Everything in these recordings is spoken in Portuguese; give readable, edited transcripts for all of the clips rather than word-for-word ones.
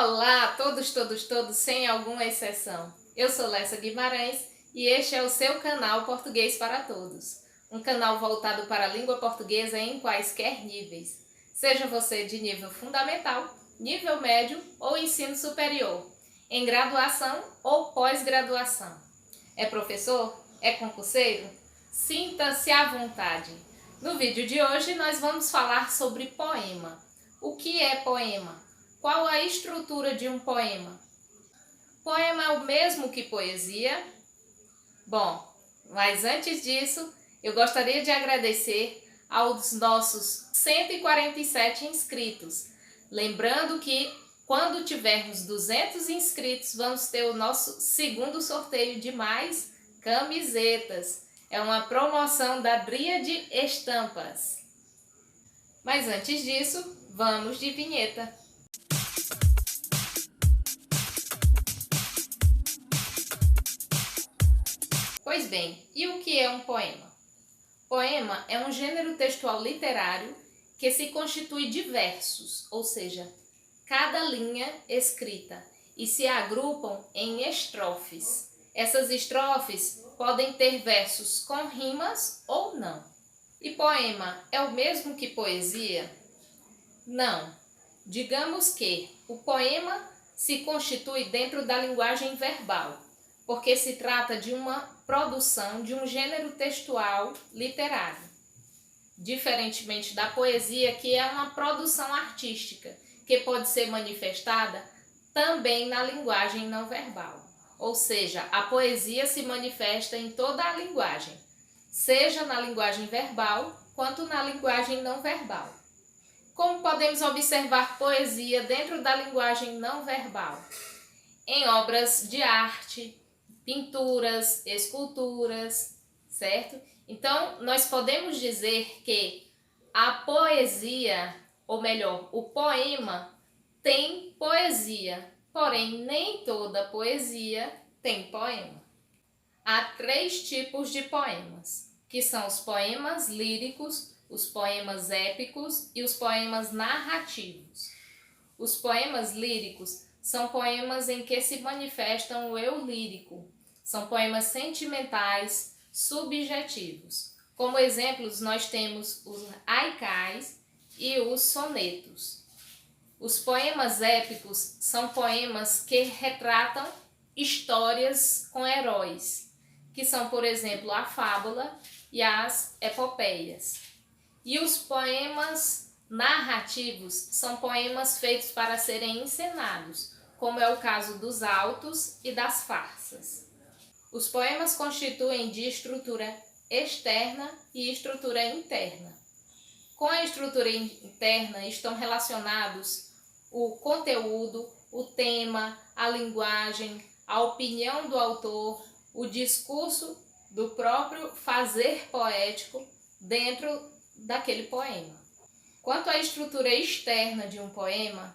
Olá a todos, sem alguma exceção. Eu sou Lessa Guimarães e este é o seu canal Português para Todos. Um canal voltado para a língua portuguesa em quaisquer níveis. Seja você de nível fundamental, nível médio ou ensino superior, em graduação ou pós-graduação. É professor? É concurseiro? Sinta-se à vontade. No vídeo de hoje nós vamos falar sobre poema. O que é poema? Qual a estrutura de um poema? Poema é o mesmo que poesia? Bom, mas antes disso, eu gostaria de agradecer aos nossos 147 inscritos. Lembrando que quando tivermos 200 inscritos, vamos ter o nosso segundo sorteio de mais camisetas. É uma promoção da Dríade Estampas. Mas antes disso, vamos de vinheta. Pois bem, e o que é um poema? Poema é um gênero textual literário que se constitui de versos, ou seja, cada linha escrita, e se agrupam em estrofes. Essas estrofes podem ter versos com rimas ou não. E poema é o mesmo que poesia? Não. Digamos que o poema se constitui dentro da linguagem verbal, porque se trata de uma produção de um gênero textual literário, diferentemente da poesia, que é uma produção artística, que pode ser manifestada também na linguagem não verbal. Ou seja, a poesia se manifesta em toda a linguagem, seja na linguagem verbal quanto na linguagem não verbal. Como podemos observar poesia dentro da linguagem não verbal? Em obras de arte, pinturas, esculturas, certo? Então, nós podemos dizer que a poesia, ou melhor, o poema tem poesia, porém nem toda poesia tem poema. Há 3 tipos de poemas, que são os poemas líricos, os poemas épicos e os poemas narrativos. Os poemas líricos são poemas em que se manifestam o eu lírico. São poemas sentimentais, subjetivos. Como exemplos, nós temos os haikais e os sonetos. Os poemas épicos são poemas que retratam histórias com heróis, que são, por exemplo, a fábula e as epopeias. E os poemas narrativos são poemas feitos para serem encenados, como é o caso dos autos e das farsas. Os poemas constituem de estrutura externa e estrutura interna. Com a estrutura interna estão relacionados o conteúdo, o tema, a linguagem, a opinião do autor, o discurso do próprio fazer poético dentro daquele poema. Quanto à estrutura externa de um poema,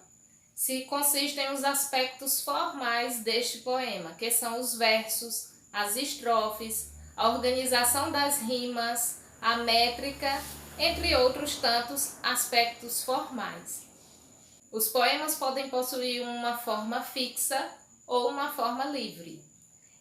se consistem os aspectos formais deste poema, que são os versos, as estrofes, a organização das rimas, a métrica, entre outros tantos aspectos formais. Os poemas podem possuir uma forma fixa ou uma forma livre.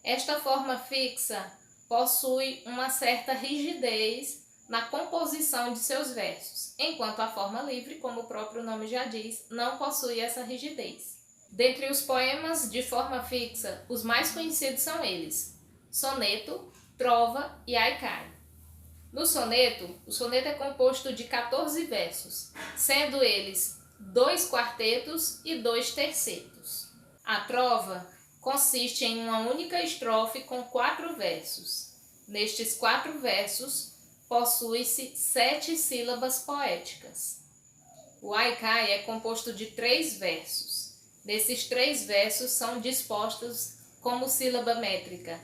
Esta forma fixa possui uma certa rigidez na composição de seus versos, enquanto a forma livre, como o próprio nome já diz, não possui essa rigidez. Dentre os poemas de forma fixa, os mais conhecidos são eles: soneto, trova e haikai. No soneto, o soneto é composto de 14 versos, sendo eles 2 quartetos e 2 tercetos. A trova consiste em uma única estrofe com 4 versos. Nestes 4 versos, possui-se 7 sílabas poéticas. O haikai é composto de 3 versos. Nesses 3 versos são dispostos como sílaba métrica.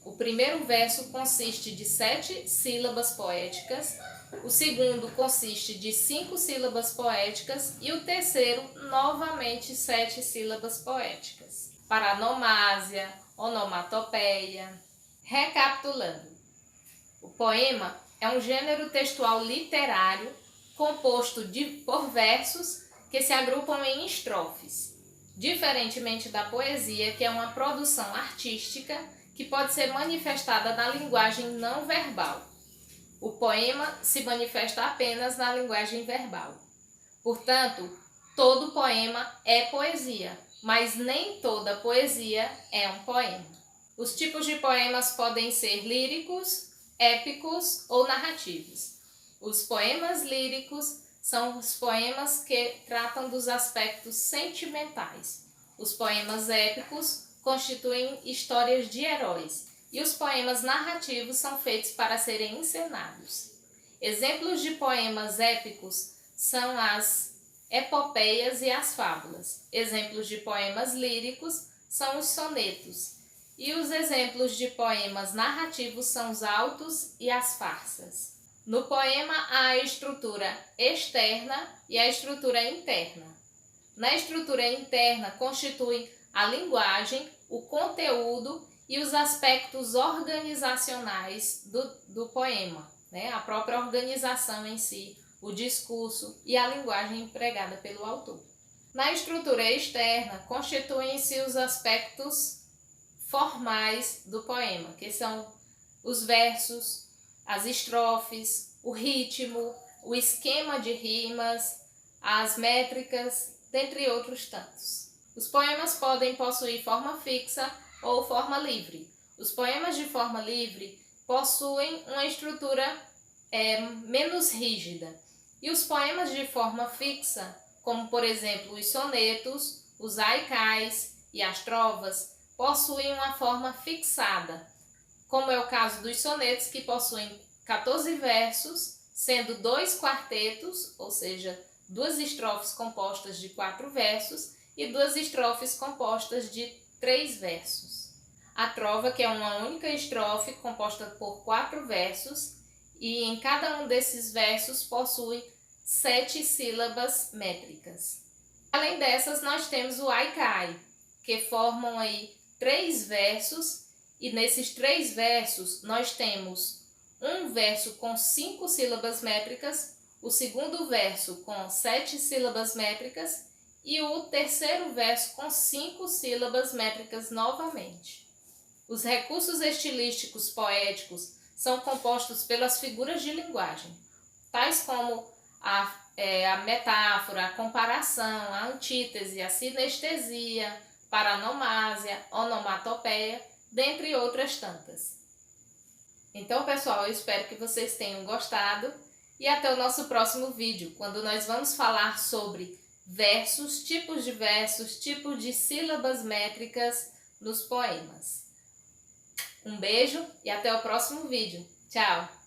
O primeiro verso consiste de 7 sílabas poéticas, o segundo consiste de 5 sílabas poéticas e o terceiro, novamente, 7 sílabas poéticas. Paranomásia, onomatopeia. Recapitulando, o poema é um gênero textual literário composto por versos que se agrupam em estrofes. diferentemente da poesia, que é uma produção artística que pode ser manifestada na linguagem não verbal. O poema se manifesta apenas na linguagem verbal. Portanto, todo poema é poesia, mas nem toda poesia é um poema. Os tipos de poemas podem ser líricos, épicos ou narrativos. Os poemas líricos são os poemas que tratam dos aspectos sentimentais. Os poemas épicos constituem histórias de heróis e os poemas narrativos são feitos para serem encenados. Exemplos de poemas épicos são as epopeias e as fábulas. Exemplos de poemas líricos são os sonetos. E os exemplos de poemas narrativos são os autos e as farsas. No poema há a estrutura externa e a estrutura interna. Na estrutura interna constitui a linguagem, o conteúdo e os aspectos organizacionais do poema, né? A própria organização em si, o discurso e a linguagem empregada pelo autor. Na estrutura externa constituem-se os aspectos formais do poema, que são os versos, as estrofes, o ritmo, o esquema de rimas, as métricas, dentre outros tantos. Os poemas podem possuir forma fixa ou forma livre. Os poemas de forma livre possuem uma estrutura menos rígida. E os poemas de forma fixa, como por exemplo os sonetos, os haikais e as trovas, possuem uma forma fixada, como é o caso dos sonetos, que possuem 14 versos, sendo 2 quartetos, ou seja, 2 estrofes compostas de 4 versos e 2 estrofes compostas de 3 versos. A trova, que é uma única estrofe composta por 4 versos, e em cada um desses versos possui 7 sílabas métricas. Além dessas, nós temos o haikai, que formam aí 3 versos, e nesses 3 versos nós temos um verso com 5 sílabas métricas, o segundo verso com 7 sílabas métricas e o terceiro verso com 5 sílabas métricas novamente. Os recursos estilísticos poéticos são compostos pelas figuras de linguagem, tais como a metáfora, a comparação, a antítese, a sinestesia, paranomásia, onomatopeia, dentre outras tantas. Então, pessoal, eu espero que vocês tenham gostado e até o nosso próximo vídeo, quando nós vamos falar sobre versos, tipos de sílabas métricas nos poemas. Um beijo e até o próximo vídeo. Tchau!